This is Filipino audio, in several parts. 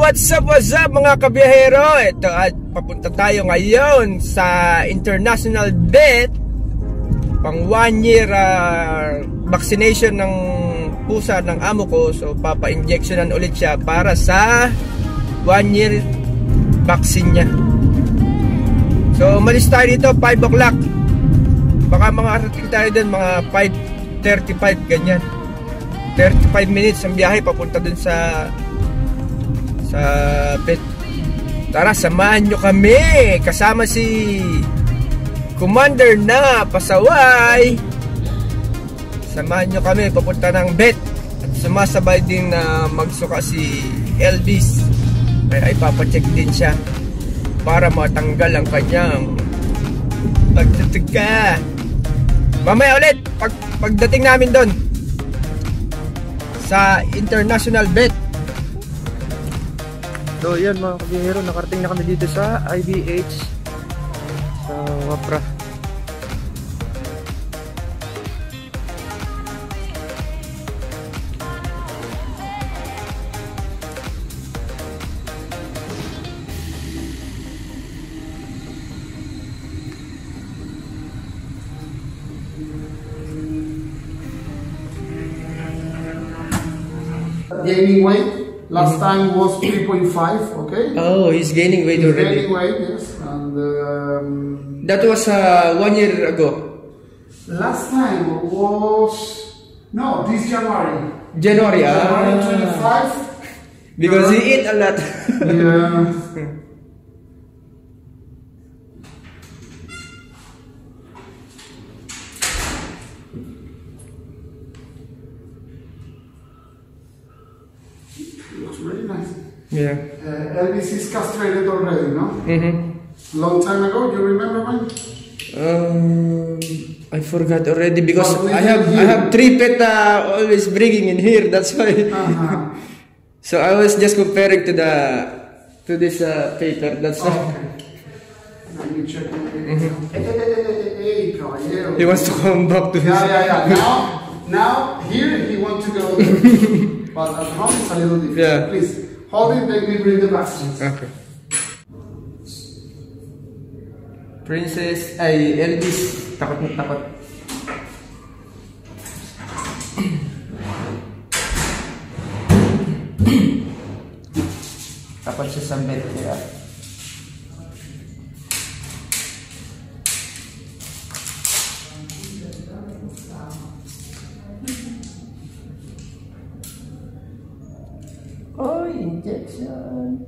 what's up mga kabya-HERO? Ito at papunta tayo ngayon sa International Vet pang 1 year vaccination ng pusa ng amo ko. So papa-injectionan ulit siya para sa 1 year vaccine niya. So umalis tayo dito 5 o'clock. Baka mga arating tayo dun mga 5:35 ganyan. 35 minutes ang biyahe papunta dun sa vet. Tara, samahan nyo kami. Kasama si Kumander na pasaway. Samahan nyo kami papunta ng vet. At sumasabay din na magsuka si ELVIS. Kaya ipapacheck din siya para matanggal ang kanyang pagtutuga. Mamaya ulit pagdating namin doon sa International Vet. So yan mga kabya-HERO, nakarating na kami dito sa IBH sa Wafra. Gaining weight. Last time was 3.5, okay? Oh, he's gaining weight already. Gaining weight, yes. And that was 1 year ago. Last time was this January. January 25. Because he ate a lot. Yeah. Looks really nice. Yeah. ELVIS is castrated already, no? Long time ago. You remember when? I forgot already because I have 3 pet always bringing in here. That's why. So I was just comparing to this paper. That's why. Let me check. Hey, caballero. He wants to come back to his. Yeah. Now here he wants to go. But at home it's a little different. Yeah. Please hold it, let me bring the vaccines. Okay. Princess ay ELVIS, takot na takot. Takot siya sa bed kaya. Oh, injection.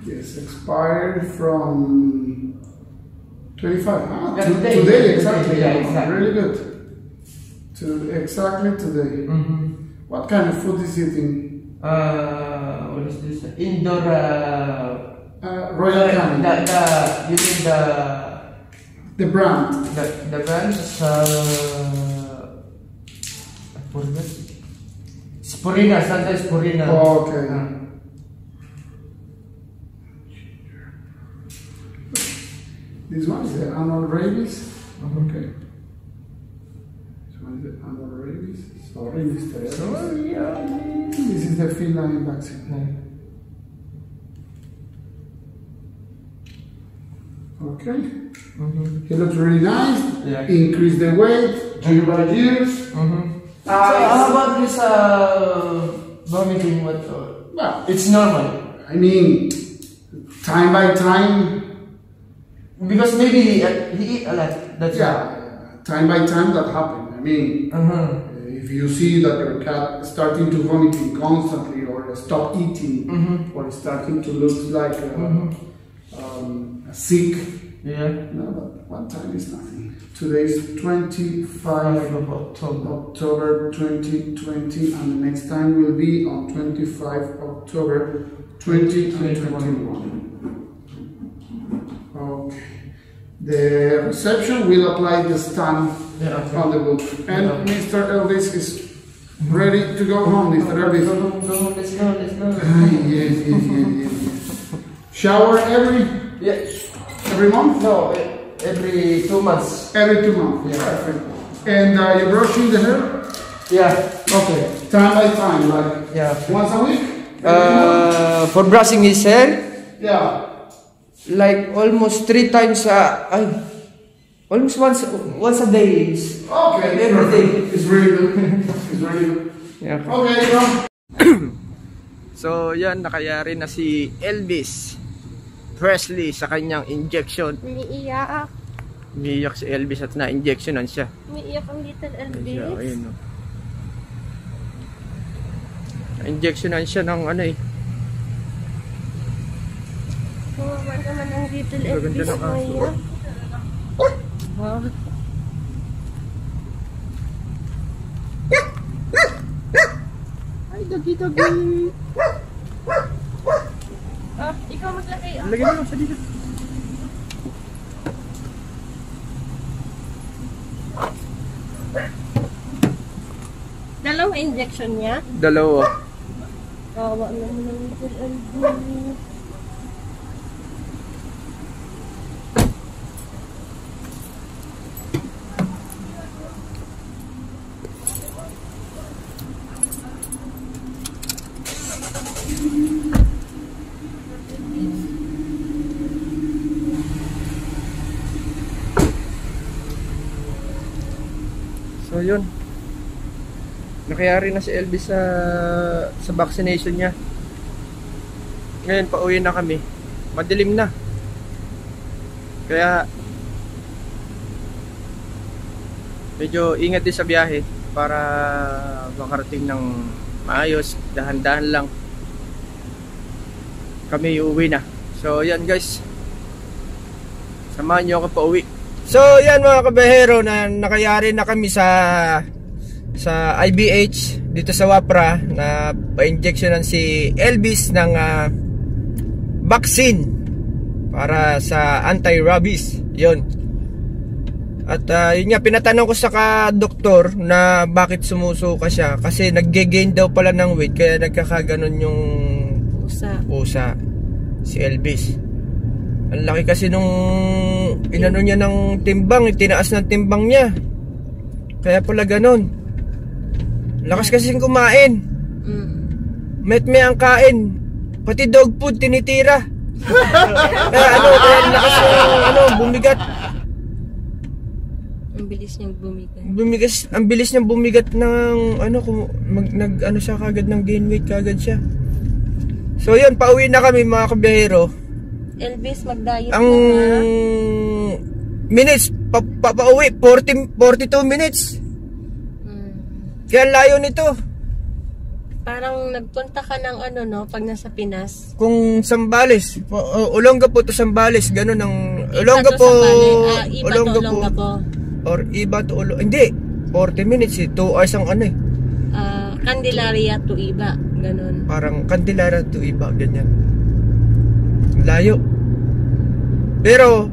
Yes, expired from 25. Today exactly. Yeah, exactly. Really good. Exactly today. What kind of food is eating? What is this? Indoor. Royal Canin. You mean the brand. The brand is I forgot. Spurina, Santa Spurina. Oh, okay. This one is the annual rabies. Okay. This one is the annual rabies. Sorry, Mr. Sorry, This is the feline vaccine. Okay. He looks really nice. Yeah. Increase the weight. Year by years. So how about this vomiting? Well, it's normal. I mean, time by time. Because maybe he eat a lot. That's Time by time that happens. I mean, if you see that your cat is starting to vomiting constantly, or stop eating, or starting to look like sick. Yeah. No, but 1 time is nothing. Today is 25 of October 2020, and the next time will be on 25 October 2021. Okay. The reception will apply the stamp on the book. And Mr. ELVIS is ready to go home, Mr. ELVIS. Let's go. Yes. Shower every Yes. Every month? No, every 2 months. Every 2 months, yeah, perfect. And you're brushing the hair? Yeah. Okay, time by time, like once a week? For brushing his hair? Yeah. Like almost 3 times almost once a day. Okay, every day. It's really good. It's really good. Yeah. Okay, So yan, nakayari na si Elvis Presley sa kanyang injection. Umiiyak. Umiiyak si Elvis at na-injectionan siya. Umiiyak ang little Elvis. Ayun, no. Na-injectionan siya ng ano eh. Kumaman naman ang little Gaganda Elvis. ng aso. Wow. Ay, dagi-dagi. Ikaw maglagay. Lagyan mo lang sa dito. Dalawa injection niya? Dalawa. Kawa naman ang little Elvis. So yun, nakayari na si Elvis sa vaccination niya. Ngayon pauwi na kami, madilim na, kaya medyo ingat din sa biyahe para makarating ng maayos, dahan-dahan lang kami uuwi na. So yan guys, samahan nyo ako pauwi. So yan mga kabahero, na nakayari na kami sa IBH dito sa Wafra na pa-injectionan si Elvis ng vaccine para sa anti-Rabbies. Yun. At yun nga, pinatanong ko sa doktor na bakit sumusuka siya, kasi nag-gain daw pala ng weight kaya nagkakaganon yung pusa si Elvis. Ang laki kasi nung inano niya ng timbang, tinaas ng timbang niya. Kaya pala ganon. Lakas kasi kumain. Met-me ang kain. Pati dog food tinitira. Kaya lakas yung bumigat. Ang bilis niyang bumigat. Ang bilis niyang bumigat ng siya kagad ng gain weight kagad siya. So yun, pauwi na kami mga kabiyahero. Elvis, mag-diet ang minutes pauwi 42 minutes. Kaya layo nito. Parang nagpunta ka ng pag nasa Pinas. Kung Sambales, Olongapo to Sambales, ganun ang Olongapo. Olongapo. Or Iba to hindi, 40 minutes 2 hours ang Candelaria to Iba, ganun. Parang Candelaria to Iba, ganyan. Layo. Pero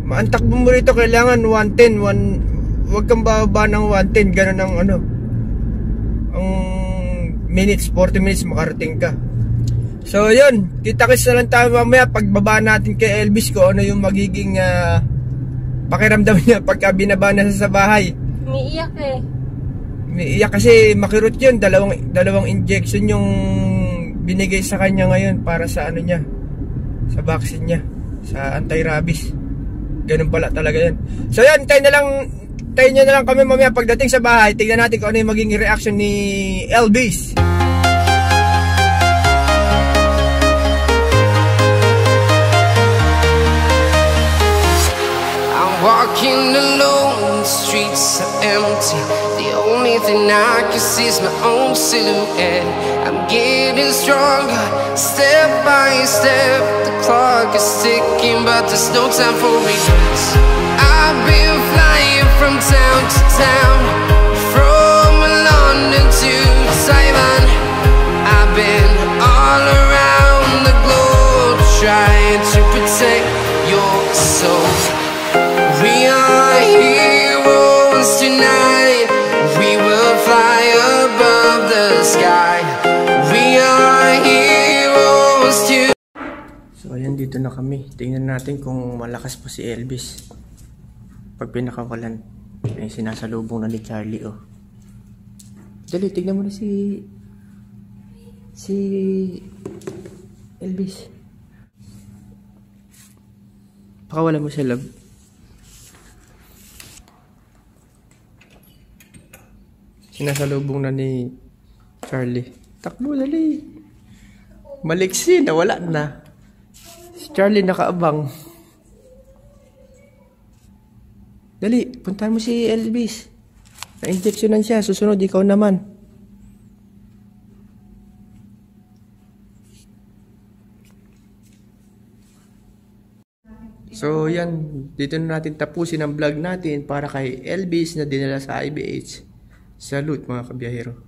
ang takbo mo rito kailangan 110, wag kang bababa ng 110, ganun ang ang minutes, 40 minutes makarating ka. So yun, kita-kits na lang tayo mamaya pagbaba natin kay Elvis ko ano yung magiging pakiramdam niya pagka binaba na sa bahay. Umiiyak eh. Umiiyak kasi makirot yun, dalawang injection yung binigay sa kanya ngayon para sa niya, sa vaccine niya, sa anti-Rabbies. Ganun pala talaga yan. So yan, tayo nyo na lang kami mamaya pagdating sa bahay. Tingnan natin kung ano yung magiging reaction ni ELVIS. I'm walking alone, the streets are empty. The only thing I can see is my own silhouette. I'm getting stronger, step by step. The clock is ticking, but there's no time for regrets. I've been flying from town to town, from London to Taiwan. I've been all around the globe, trying to protect your soul. We are heroes tonight. We will fly above the sky. We are heroes tonight. So ayan, dito na kami. Tingnan natin kung malakas pa si Elvis. Pag pinakawalan, ay sinasalubong na ni Charlie, oh. Dali, tignan mo na si Elvis. Pakawalan mo siya, love. Sinasalubong na ni Charlie. Takbo, dali. Maliksi, nawala na. Si Charlie nakaabang. Dali, puntahan mo si Elvis. Na-injectionan siya. Susunod, ikaw naman. So, yan. Dito na natin tapusin ang vlog natin para kay Elvis na dinala sa IBH. Salute mga ka-bya-HERO.